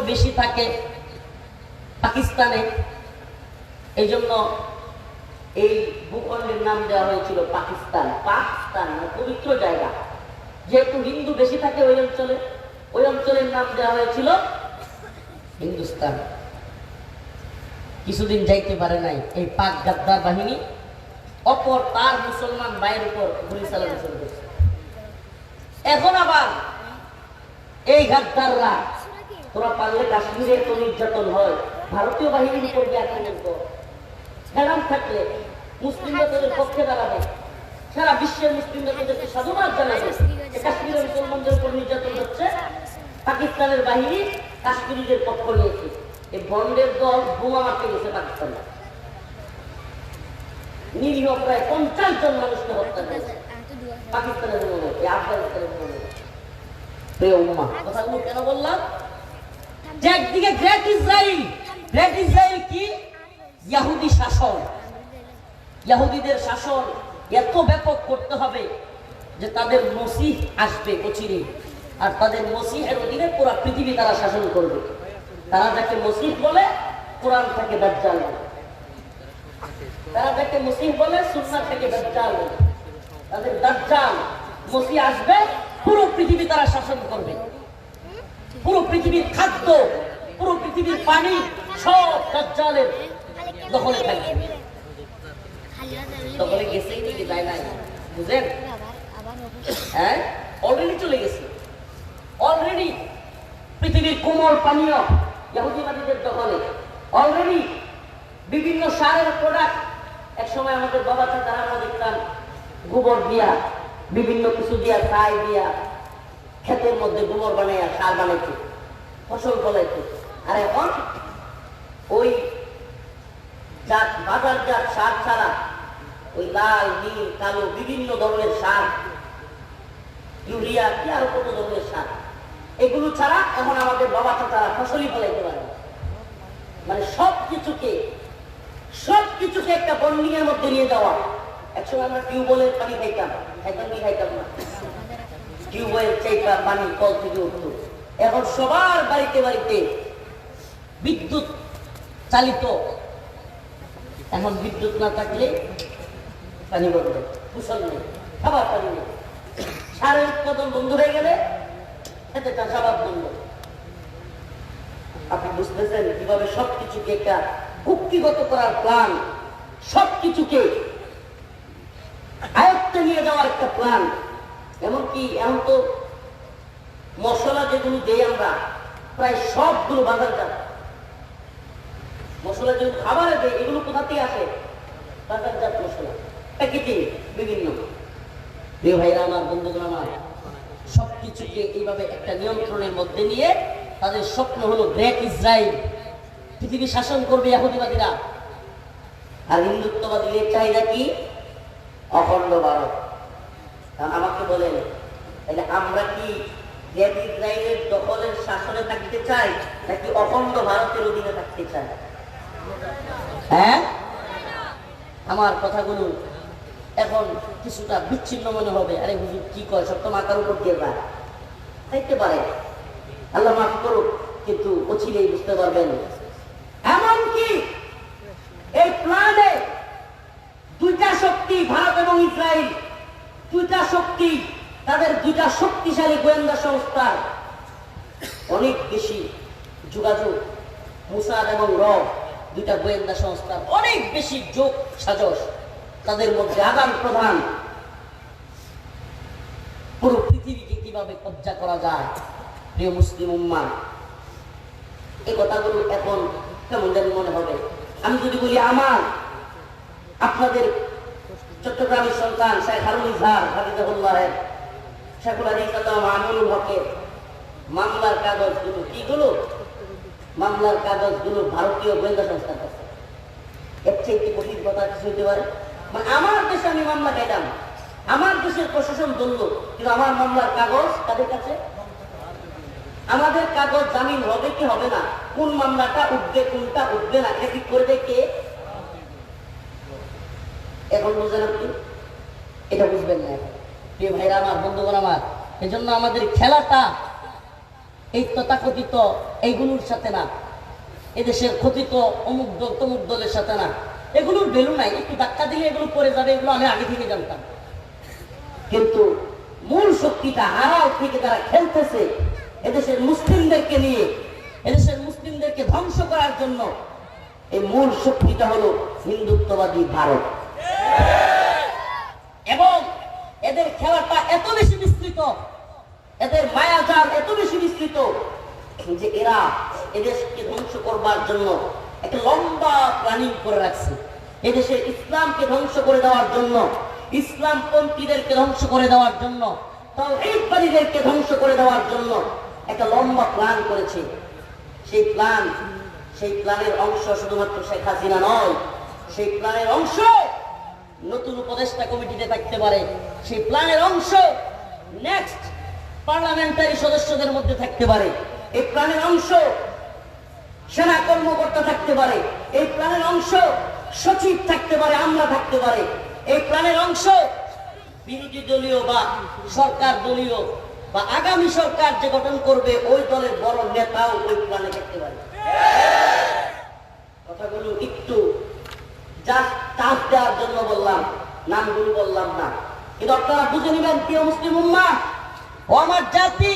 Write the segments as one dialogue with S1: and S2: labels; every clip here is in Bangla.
S1: বেশি থাকে পাকিস্তানে, এই জন্য এই ভূখণ্ডের নাম দেওয়া হয়েছিল পাকিস্তান। পাকিস্তান পবিত্র জায়গা, যেহেতু হিন্দু বেশি থাকে ওই অঞ্চলের নাম দেওয়া হয়েছিল হিন্দুস্তান। কিছুদিন যাইতে পারে নাই এই পাক গাদ্দার বাহিনী অপর তার মুসলমান ভাইয়ের উপর গুলি চালানো শুরু করেছে। এখন আবার এই গাদ্দাররা, তোরা পারলে কাশ্মীরে তো নির্যাতন হয়, ভারতীয় বাহিনীর উপর দিয়ে আক্রমণ কর, হেরাম থাকলে মুসলিমরা তাদের পক্ষে দাঁড়াবে, সারা বিশ্বের মুসলিমরা তাদেরকে সাধুবাদ জানাবে। কাশ্মীরের মুসলমানদের উপর নির্যাতন হচ্ছে, পাকিস্তানের বাহিনী কাশ্মীরিদের পক্ষ নিয়েছে। এই বন্ডের দল বোমা মারতে গেছে পাকিস্তানে, নিরীহ প্রায় 50 জন মানুষকে হত্যা করেছে পাকিস্তানের বোমা, আফগানিস্তানের বোমা। প্রিয় উম্মাহ, কথাগুলো কেন বললাম? যে একদিকে গ্রেট ইসরায়েল কি ইহুদি শাসন, ইহুদিদের শাসন এত ব্যাপক করতে হবে যে তাদের মসিহ আসবে অচিরে, আর তাদের মসিহের অধীনে পুরো পৃথিবী তারা শাসন করবে। তারা যাকে মসিহ বলে কোরআন থেকে দাজ্জাল বলে, তারা যাকে মসিহ বলে সুন্নাহ থেকে দাজ্জাল বলে। তাদের দাজ্জাল মসিহ আসবে, পুরো পৃথিবী তারা শাসন করবে। পুরো পৃথিবীর খাদ্য, পুরো পৃথিবীর পানি সব দাজ্জালের দখলে থাকবে। দখলে গেছে কি যায় নাই বুঝেন? হ্যাঁ, অলরেডি চলে গেছে। অলরেডি পৃথিবীর কোমল পানীয় ইহুদিবাদীদের দখলে। অলরেডি বিভিন্ন সারের প্রোডাক্ট, এক সময় আমাদের বাবা চাচারা আমরা দেখতাম গোবর দিয়া, বিভিন্ন কিছু দিয়া, ছাই দিয়া ক্ষেতের মধ্যে গোবর বানাইয়া সার বানাইছে, ফসল ফলাইছে। আর এখন ওই বাজারজাত সার ছাড়া ওই লাল, নীল, কালো বিভিন্ন ধরনের সার, ইউরিয়া কি আরো কত ধরনের সার, এগুলো ছাড়া এখন আমাদের বাবা চাচারা ফসলই ফলাইতে পারে। মানে সবকিছুকে একটা বন্ডিং এর মধ্যে নিয়ে যাওয়া। একসময় আমরা টিউবওয়েলের পানি খাইতাম না, টিউবওয়েল চাইপা পানি কল থেকে উঠতো। এখন সবার বাড়িতে বাড়িতে বিদ্যুৎ চালিত। এখন বিদ্যুৎ না থাকলে পানি বন্ধ, কুশল নেই, খাবার পানি নেই, সারের উৎপাদন বন্ধ হয়ে গেলে খেতে চাষাবাদ বন্ধ। আপনি বুঝতেছেন কিভাবে সবকিছুকে একটা কুক্ষিগত করার প্ল্যান, সবকিছুকে আয়ত্তে নিয়ে যাওয়ার একটা প্ল্যান। এমনকি এখন তো মশলা যেগুলো দেই আমরা প্রায় সবগুলো বাজারজাত। মশলা যেগুলো খাবারে দেয় এগুলো কোথা থেকে আসে? বাজারজাত মশলা, প্যাকেটিং বিভিন্ন। প্রিয় ভাইরা আমার, বন্ধুগণ আমার, সবকিছুকে এইভাবে একটা নিয়ন্ত্রণের মধ্যে নিয়ে তাদের স্বপ্ন হলো গ্রেট ইসরায়েল, পৃথিবী শাসন করবে ইহুদিবাদীরা। আর হিন্দুত্ববাদীদের চাহিদা কি? অখণ্ড ভারত। আমাকে বলেন, তাহলে আমরা কি গ্রেট ইসরায়েলের দখলের শাসনে থাকতে চাই নাকি অখণ্ড ভারতের অধীনে থাকতে চাই? হ্যাঁ, আমার কথাগুলো এখন কিছুটা বিচ্ছিন্ন মনে হবে। আরে হুজুর কি কয়, সব তো মাথার উপর দিয়ে যায়, থাকতে পারে, আল্লাহ মাফ করুক, কিন্তু অচিরেই বুঝতে পারবেন। এমনকি এই প্ল্যানে দুইটা শক্তি, ভারত এবং ইসরায়েল, দুইটা শক্তি, তাদের দুইটা শক্তিশালী গোয়েন্দা সংস্থার অনেক বেশি যোগাযোগ। মুসাদ এবং রব, দুইটা গোয়েন্দা সংস্থার অনেক বেশি যোগ সাজস তাদের মধ্যে, আদান প্রদান। পুরো পৃথিবীকে কিভাবে কব্জা করা যায়। প্রিয় মুসলিম উম্মাহ, এই কথাগুলো এখন কেমন যেন মনে হবে। আমি যদি বলি আপনাদের চট্টগ্রামের সন্তান শেখ হারুন ইজহার হাফিজাহুল্লাহের, শেখুল হাদিস আল্লামা আমিনুল হকের মামলার কাগজগুলো, কিগুলো? মামলার কাগজগুলো ভারতীয় গোয়েন্দা সংস্থার কাছে। এর চেয়ে কি কঠিন কথা কিছু হতে পারে? মানে আমার দেশে আমি মামলা খাইলাম, আমার দেশের প্রশাসন ধরল, কিন্তু আমার মামলার কাগজ তাদের কাছে। আমাদের কাগজ জামিন হবে কি হবে না, কোন মামলাটা উঠবে কোনটা উঠবে না, এটা ঠিক করে দেয় কে? এখন বুঝেন আপনি? এটা বুঝবেন না। প্রিয় ভাইরা আমার, বন্ধুগণ আমার, এজন্য আমাদের খেলাটা এই তথাকথিত এইগুলোর সাথে না, এদেশের কথিত অমুক দল তমুক দলের সাথে না, এগুলোর ভ্যালু নাই। একটু ধাক্কা দিলে এগুলো পড়ে যাবে, এগুলো আমি আগে থেকে জানতাম। কিন্তু মূল শক্তিটা আড়াল থেকে তারা খেলতেছে এদেশের মুসলিমদেরকে নিয়ে, এদেশের মুসলিমদেরকে ধ্বংস করার জন্য। এই মূল শক্তিটা হলো হিন্দুত্ববাদী ভারত। এবং এদের খেলাটা এত বেশি বিস্তৃত, এদের মায়াজাল এত বেশি বিস্তৃত যে এরা এদেশকে ধ্বংস করবার জন্য একটা লম্বা প্ল্যানিং করে রাখছে। এদেশের ইসলামকে ধ্বংস করে দেওয়ার জন্য, ইসলামপন্থীদেরকে ধ্বংস করে দেওয়ার জন্য, তাওহীদবাদীদেরকে ধ্বংস করে দেওয়ার জন্য একটা লম্বা প্ল্যান করেছে। সেই প্ল্যানের অংশ শুধুমাত্র শেখ হাসিনা নয়, সেই প্ল্যানের অংশ নতুন উপদেষ্টা কমিটিতে থাকতে পারে, সেই প্ল্যানের অংশ নেক্সট পার্লামেন্টারি সদস্যদের মধ্যে থাকতে পারে, এই প্ল্যানের অংশ সেনা কর্মকর্তা থাকতে পারে, এই প্ল্যানের অংশ সচিব থাকতে পারে, আমরা থাকতে পারে, এই প্ল্যানের অংশ বিরোধী দলীয় বা সরকার দলীয় বা আগামী সরকার যে গঠন করবে ওই দলের বড় নেতাও ওই প্ল্যানে থাকতে পারে। কথাগুলো একটু জাস্ট টাচ দেওয়ার জন্য বললাম, নামগুলো বললাম না, কিন্তু আপনারা বুঝে নেবেন প্রিয় মুসলিম উম্মাহ ও আমার জাতি।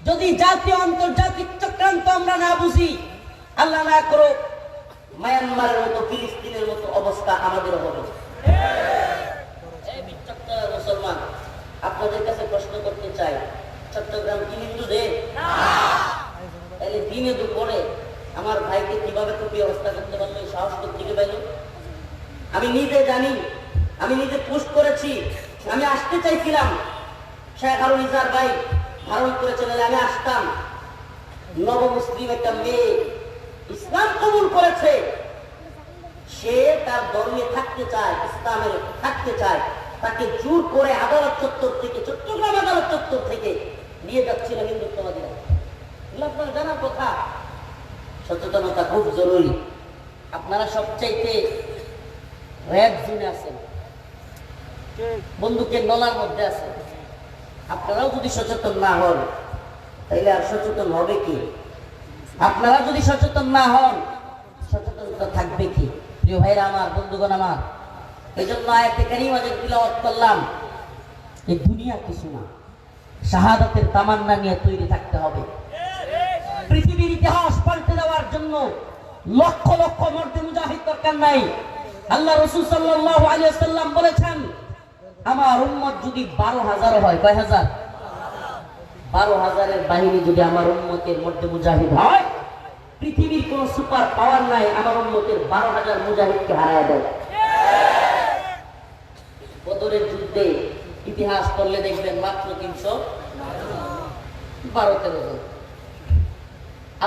S1: যদি জাতীয় আন্তর্জাতিক চক্রান্ত আমরা না বুঝি, আল্লাহ না করো মায়ানমারের মতো ফিলিস্তিনের মতো অবস্থা আমাদের হবে। মুসলমান, আপনাদের কাছে প্রশ্ন করতে চাই, চট্টগ্রাম কি হিন্দুদের? তাহলে দিনে দুপুরে আমার ভাইকে কিভাবে টুপি অবস্থা করতে পারলো, এই সাহস থেকে পাইল? আমি নিজে জানি, আমি নিজে পোস্ট করেছি, আমি আসতে চাইছিলাম, শেখ হারুন ইজার ভাই ধারণ করেছেন, আমি আসতাম। নবমুসলিম একটা মেয়ে ইসলাম কবুল করেছে, সে তার ধর্মে থাকতে চায়, ইসলামের থাকতে চায়, তাকে জোর করে আদালত চত্বর থেকে, চট্টগ্রাম আদালত চত্বর থেকে নিয়ে যাচ্ছিল হিন্দুত্ববাদীরা। আপনার জানার কথা, সচেতনতা খুব জরুরি। আপনারা সবচাইতে রেড জোনে আছেন, বন্দুকের নলার মধ্যে আছেন। আপনারাও যদি সচেতন না হন তাইলে আর সচেতন হবে কি? আপনারা যদি সচেতন না হন সচেতনতা থাকবে কি? প্রিয় ভাইরা আমার, বন্ধুগণ আমার, এই জন্য আয়াতে কারিমা যে তিলাওয়াত করলাম, এই দুনিয়া কিছু না, শাহাদাতের তামান্না নিয়ে তৈরি থাকতে হবে। পৃথিবীর ইতিহাস পাল্টে দেওয়ার জন্য লক্ষ লক্ষ মর্দে মুজাহিদ দরকার নাই। আল্লাহ রাসূল সাল্লাল্লাহু আলাইহি ওয়াসাল্লাম বলেছেন, আমার উম্মত যদি 12,000 হয়, কয় হাজার? 12,000-এর বাহিনী যদি আমার উম্মতের মধ্যে মুজাহিদ হয়, পৃথিবীর কোন সুপার পাওয়ার নাই আমার উম্মতের 12,000 মুজাহিদকে হারায় দেয়। বদরের যুদ্ধে ইতিহাস করলে দেখবেন মাত্র 312-13 জন।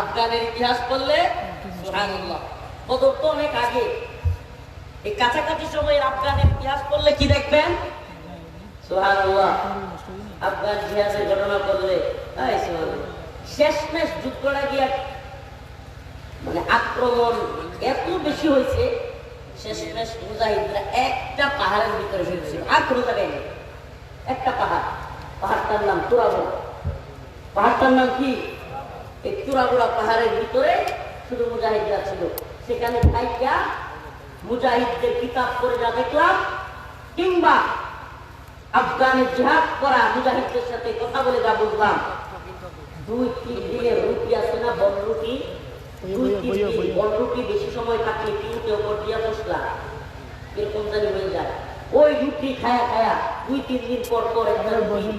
S1: আফগানের ইতিহাস করলে সুবহানাল্লাহ, বদর তো অনেক আগে, এই কাছাকাছি সময়ের আফগানের ইতিহাস করলে কি দেখবেন? সুবহানাল্লাহ, আফগান জিহাদের ঘটনা করলে শেষমেশ যুদ্ধটা গিয়া মানে আক্রমণ এত বেশি হয়েছে, শেষমেশ মুজাহিদরা একটা পাহাড়ের ভিতরে ঢুকছিল, আর কোনো জায়গায় নেই। একটা পাহাড়টার নাম তুরাগুড়া। পাহাড়টার নাম কি? এই তুরাগুড়া পাহাড়ের ভিতরে শুধু মুজাহিদরা ছিল। সেখানে থাইকা মুজাহিদদের কিতাব পড়ে যা দেখলাম, কিংবা আফগানে জিহাদ করা মুজাহিদদের সাথে কথা বলে যা বুঝলাম, 2-3 দিনের রুটি আছে না, বনরুটি, 2-3 দিন বনরুটি বেশি সময় থাকলে পিউতে ওপর দিয়া বসলা এরকম জানি হয়ে যায়। ওই রুটি খায়া খায়া 2-3 দিন পর পর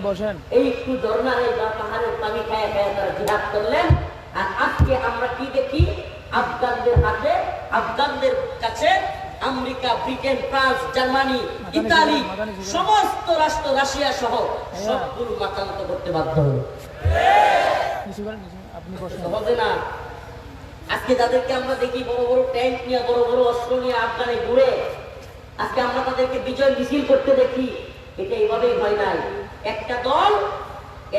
S1: বসেন এই একটু ঝর্ণার বা পাহাড়ের পানি খায়া খায়া তারা জিহাদ করলেন। আর আজকে আমরা কি দেখি? আফগানদের হাতে, আফগানদের কাছে America, Britain, France, Germany, Italy, সমস্ত রাষ্ট্র, রাশিয়া সহ সবগুলো মাতানত করতে বাধ্য হল। হবে না? আজকে যাদেরকে আমরা দেখি বড় বড় ট্যাঙ্ক নিয়ে, বড় বড় অস্ত্র নিয়ে আফগানে ঘুরে, আজকে আমরা তাদেরকে বিজয় মিছিল করতে দেখি, এটা এইভাবেই হয় নাই। একটা দল,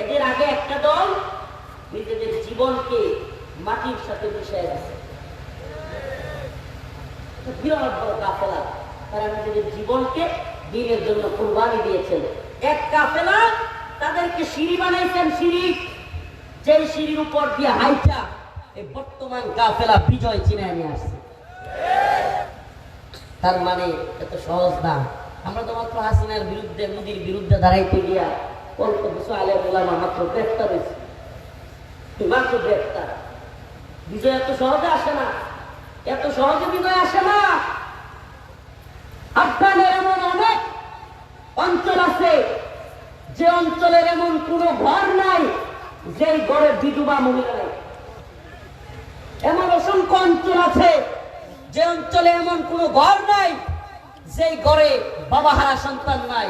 S1: এদের আগে একটা দল নিজেদের জীবনকে মাটির সাথে মিশিয়ে গেছে। বিরাট বড় কাফেলা, তারা নিজেদের জীবনকে দ্বীনের জন্য কুরবানি দিয়েছেন। এক কাফেলা তাদেরকে সিঁড়ি বানাইছেন, সিঁড়ি যে সিঁড়ির উপর দিয়ে হাইটা এই বর্তমান কাফেলা বিজয় চিনায় নিয়ে আসছে। তার মানে এত সহজ না। আমরা তো মাত্র হাসিনার বিরুদ্ধে, মোদির বিরুদ্ধে দাঁড়াইতে গিয়া অল্প কিছু আলেম ওলামা মাত্র গ্রেফতার হয়েছে, মাত্র গ্রেফতার। বিজয় এত সহজে আসে না, এত সহজে বিজয় আসে না। আফগানের এমন অনেক অঞ্চল আছে যে অঞ্চলের এমন কোন ঘর নাই যে ঘরে বিধবা মহিলা নাই। এমন অসংখ্য অঞ্চল আছে যে অঞ্চলে এমন কোন ঘর নাই যে ঘরে বাবা হারা সন্তান নাই,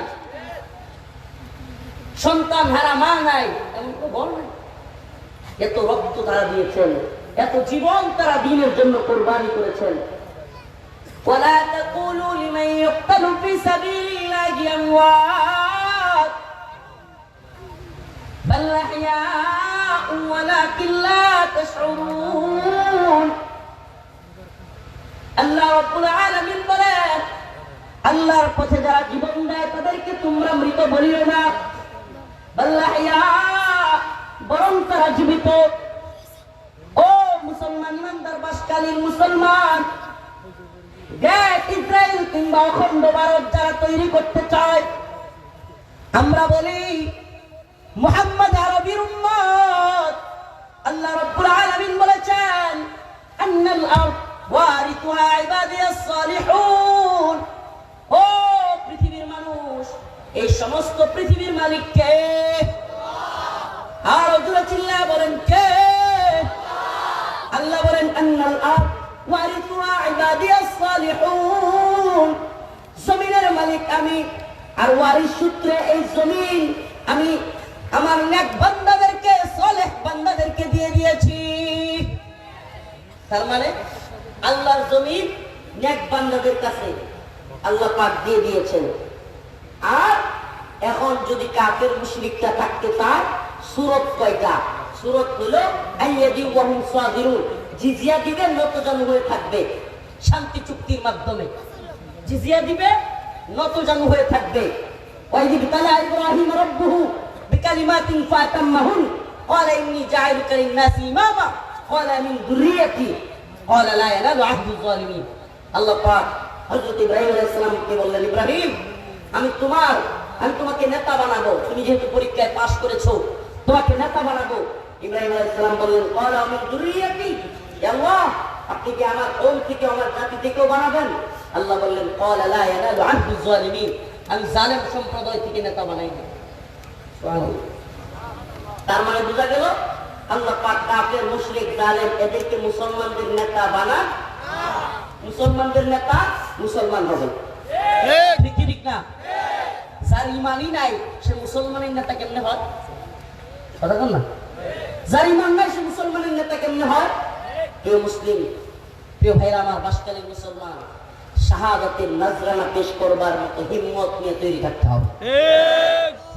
S1: সন্তান হারা মা নাই, এমন কোন ঘর নাই। এত রক্ত তারা দিয়েছেন, এত জীবন তারা দিনের জন্য কোরবানি করেছেন। ولا تقولوا لمن يقتل في سبيل الله أموات بل أحياء ولكن لا تشعرون। আল্লাহ রাব্বুল আলামিন বলেন, আল্লাহর পথে যারা জীবন দেয় তাদেরকে তোমরা মৃত বলিও না, বাল আহইয়া, বরং তারা জীবিত। ও মুসলমান ইমানদার বাসকালীন মুসলমান, গ্রেট ইসরায়েল কিংবা অখণ্ড ভারত যারা তৈরি করতে চায়, আমরা বলি মুহাম্মদ আরবীর উম্মত। আল্লাহ রাব্বুল আলামিন বলেছেন, আন্নাল আরদ ওয়ারিথুহা ইবাদিয়াস সালিহুন। ও পৃথিবীর মানুষ, এই সমস্ত পৃথিবীর মালিক কে? আর জোরে চিল্লায় বলেন কে? আল্লাহ বলেন, আন্নাল আরদ ওয়ারিথুহা ইবাদিয়াস সালিহুন। জমিনের মালিক আমি, আর ওয়ারিস সূত্রে এই জমিন আমি আমার নেক বান্দাদেরকে, সালেহ বান্দাদেরকে দিয়ে দিয়েছি। তার মানে আল্লাহর জমিন নেক বান্দাদের কাছে আল্লাহ পাক দিয়ে দিয়েছেন। আর এখন যদি কাফের মুশরিকটা থাকতে চায়, সূরত কয়টা? সূরত হলো আইয়াদি ওয়া হুম সাদিরুন, জিজিয়া দিবে, নতজানু হয়ে থাকবে। শান্তি চুক্তির মাধ্যমে জিজিয়া দিবে, নতজানু হয়ে থাকবে। ওয়াইদি বিতালা ইব্রাহিম রাব্বুহু বিকালিমাতিন ফাতাম্মাহুন ক্বালা ইন্নী জাইলুকা লিন-নাসি ইমামা ক্বালা মিন যুররিয়াতি ক্বালা লা ইয়ানালু আহদুয যালিমিন। আল্লাহ পাক হযরত ইব্রাহিম আলাইহিস সালামকে বললেন, ইব্রাহিম আমি তোমাকে নেতা বানাবো, তুমি যেহেতু পরীক্ষায় পাস করেছো, তোমাকে নেতা বানাবো। ইব্রাহিম আলাইহিস সালাম বললেন, ক্বালা মিন যুররিয়াতি, ইয়া আল্লাহ আপনি কি আমার কওম থেকে, আমার জাতি থেকেও বানাবেন? আল্লাহ বললেন, ক্বালা লা ইয়ানালু আহদুয যালিমিন, আমি জালেম সম্প্রদায় থেকে নেতা বানাই না। সুবহানাল্লাহ। তার মানে বোঝা গেল আল্লাহ পাক কাফের মুশরিক জালেম এদেরকে মুসলমানদের নেতা বানান, মুসলমানদের নেতা মুসলমান হবে। ঠিক ঠিক না? যার ইমানই নাই সে মুসলমানের নেতা কেমনে হয়? কথা বল না। যার ইমান নাই সে মুসলমানের নেতা কেমনে হয়? প্রিয় মুসলিম, প্রিয় ভাইরা আমার, বাসকালীন মুসলমান, শাহাদাতের নজরানা পেশ করবার মতো হিম্মত নিয়ে তৈরি থাকতে হবে।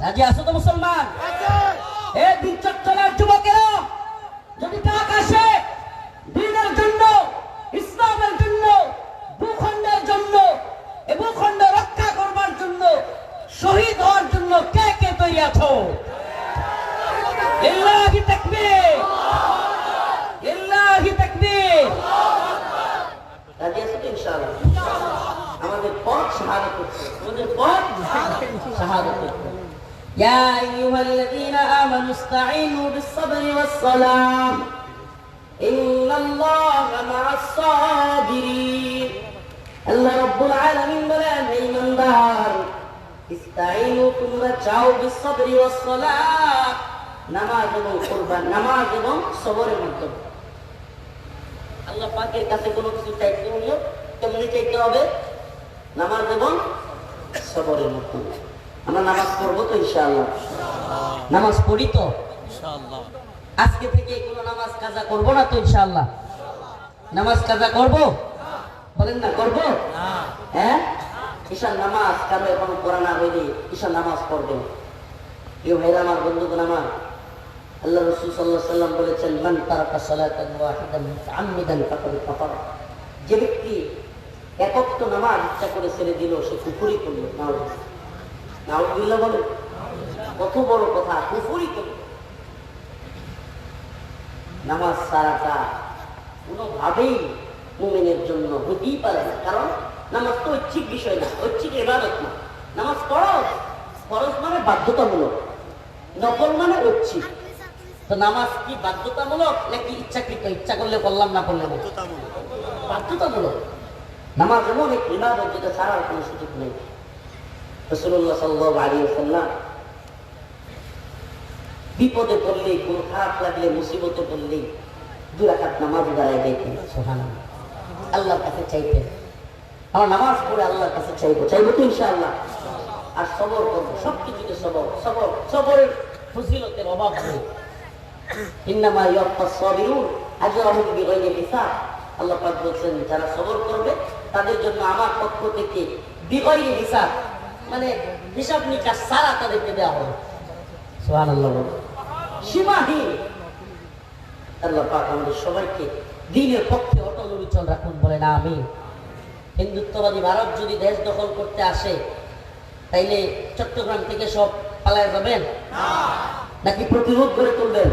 S1: রাজি আছো তো মুসলমান? এই দিন চট্টলার যুবকেরা যদি ডাক আসে দ্বীনের জন্য, ইসলামের জন্য, ভূখণ্ডের জন্য, এই ভূখণ্ড রক্ষা করবার জন্য, শহীদ হওয়ার জন্য কে কে তৈরি আছো? লিল্লাহি তাকবীর, লিল্লাহি তাকবীর। রাজি আছো তো ইনশাআল্লাহ? আমাদের পথ শাহাদাত করতে, আমাদের পথ শাহাদাত করতে। ইয়া আইয়ুহাল্লাযীনা আমানু ইসতাঈনু বিস-সাবরি ওয়াস-সালাহ ইন্নাল্লাহা মা'আস-সাবিরিন। আল্লাহ রাব্বুল আলামিন বলেন, হে ঈমানদার, ইসতাঈনু তোমরা চাও বিস-সাবরি ওয়াস-সালাহ, নামাজ এবং কুরবান, নামাজ এবং সবরের মাধ্যমে। আল্লাহ পাকের কাছে কোনো কিছু চাইতে হলে কেমনি চাইতে হবে? নামাজ এবং সবরের মাধ্যমে। আমরা নামাজ পড়বো তো ইনশাআল্লাহ? নামাজ পড়ি তো ইনশাআল্লাহ? আজকে থেকে কোনো নামাজ কাজা করবো না তো ইনশাআল্লাহ? নামাজ কাজা করবো? বলেন না, করবো? হ্যাঁ, ঈশার নামাজ কারো এখনো পড়া না হইলে ঈশার নামাজ পড়বেন। প্রিয় ভাইরা আমার, বন্ধুগণ আমার, আল্লাহ রাসূল সাল্লাল্লাহু আলাইহি ওয়াসাল্লাম বলেছেন, মান তারাকা সালাতান ওয়াহিদান মুতাআম্মিদান ফাকাদ কাফারা। যে ব্যক্তি এক ওয়াক্ত নামাজ ইচ্ছা করে ছেড়ে দিল, সে কুফরি করলো। নাউযুবিল্লাহ বলেন, কত বড় কথা, কুফরি করলো। নামাজ ছাড়াটা কোনোভাবেই মুমিনের জন্য হতেই পারে না। কারণ নামাজ তো ঐচ্ছিক বিষয় না, ঐচ্ছিক ইবাদত না। নামাজ ফরজ, ফরজ মানে বাধ্যতামূলক, নফল মানে ঐচ্ছিক। তো নামাজ কি বাধ্যতামূলক নাকি ইচ্ছাকৃত? ইচ্ছা করলে করলাম, না করলে বাধ্যতামূলক। নামাজ এমন এক ইবাদত যেটা ছাড়ার কোনো সুযোগ নেই। রাসূলুল্লাহ সাল্লাল্লাহু আলাইহি ওয়াসাল্লাম বিপদে পড়লে, কোনো খারাপ লাগলে, মুসিবতে পড়লে 2 রাকাত নামাজ দাঁড়ায় দিতেন। সুবহানাল্লাহ, আল্লাহর কাছে চাইতেন, আমরা নামাজ পড়ে আল্লাহর কাছে চাইবো তো ইনশাআল্লাহ। আর সবর করবো, সবকিছুতে সবর। সবরের ফজিলতের অভাব নেই। ইন্নামা ইয়াফাস সাবিরুন আজরাহুম বিগাইরি হিসাব। আল্লাহ পাক বলেন যারা সবর করবে তাদের জন্য আমার পক্ষ থেকে বিগাইরি হিসাব, মানে হিসাব নিকাশ ছাড়া তাদেরকে দেওয়া হবে। সুবহানাল্লাহ, সীমাহীন। আল্লাহ পাক আমাদের সবাইকে দ্বীনের পক্ষে অটল অবিচল রাখুন, বলে না আমিন। হিন্দুত্ববাদী ভারত যদি দেশ দখল করতে আসে তাইলে চট্টগ্রাম থেকে সব পালায় যাবেন নাকি প্রতিরোধ গড়ে তুলবেন?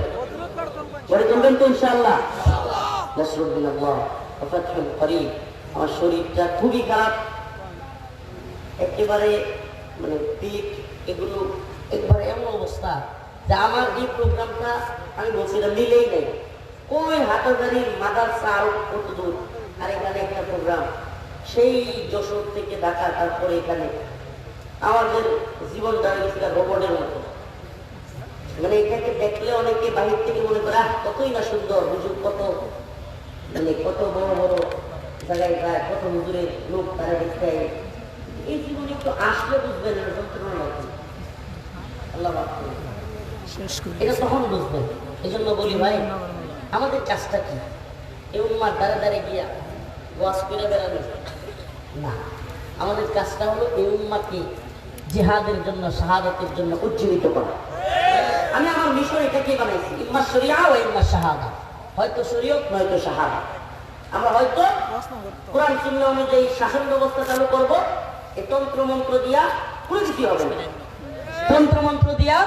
S1: গড়ে তুলবেন তো ইনশাআল্লাহ। নাসরুল্লাহ ওয়া ফাতহুল করিম। আমার শরীরটা খুবই খারাপ, একেবারে মানে পিঠ এগুলো একবারে এমন অবস্থা যে আমার এই প্রোগ্রামটা আমি বলছিলাম মিলেই নেই। ওই হাটাজারির মাদ্রাসা আর কত দূর, আর এখানে একটা প্রোগ্রাম, সেই যশোর থেকে ঢাকা, তারপরে এখানে আমাদের জীবনটা গেছিল রোবটের মতো। মানে এটাকে দেখলে অনেকে বাহির থেকে মনে করে কতই না সুন্দর, হুজুর কত মানে কত বড় বড় জায়গায় যায়, কত হুজুরের লোক তারা দেখতে। এই জীবনে একটু আসলে বুঝবেন এটা যন্ত্রণা লাগে। আল্লাহ এটা তখন বুঝবেন। এই জন্য বলি ভাই, আমাদের কাজটা কি? এই উম্মার দ্বারে দ্বারে গিয়া ওয়াজ করে বেড়ানো না। আমাদের কাজটা হলো এই উম্মাকে জিহাদের জন্য, শাহাদাতের জন্য উজ্জীবিত করা। আমি আমার মিশন এটাকে বানাইছি, ইম্মা শরিয়া ও ইম্মা শাহাদা। হয়তো শরীয়ত নয়তো শাহাদা। আমরা হয়তো কোরআন সুন্নাহ অনুযায়ী শাসন ব্যবস্থা চালু করব, এই তন্ত্র মন্ত্র দিয়া কোনো কিছু হবে না। তন্ত্র মন্ত্র দিয়া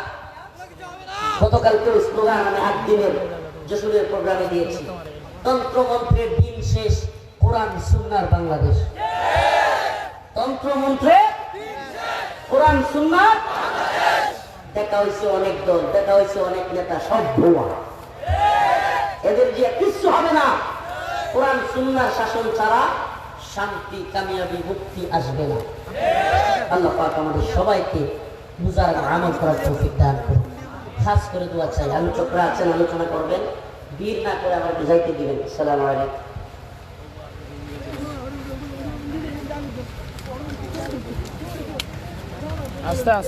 S1: গতকালকে স্লোগান আমি 8 দিনের যশোরের প্রোগ্রামে দিয়েছি, তন্ত্র মন্ত্রের দিন শেষ, কোরআন সুন্নাহর বাংলাদেশ। তন্ত্র মন্ত্রে কোরআন সুন্নাহ। দেখা হয়েছে অনেক দল, দেখা হয়েছে অনেক নেতা, সব ভুয়া। এদের দিয়ে কিচ্ছু হবে না। কোরআন সুন্নাহর শাসন ছাড়া শান্তি, কামিয়াবি, মুক্তি আসবে না। আল্লাহ পাক আমাদের সবাইকে বুঝার, আমল করার তৌফিক দান করুন। খাস করে দোয়া চাই, আলোচকরা আছেন আলোচনা করবেন, বীর না করে আমার বুঝাইতে দিবেন। আসসালামু আলাইকুম।
S2: আস্তে আস্তে।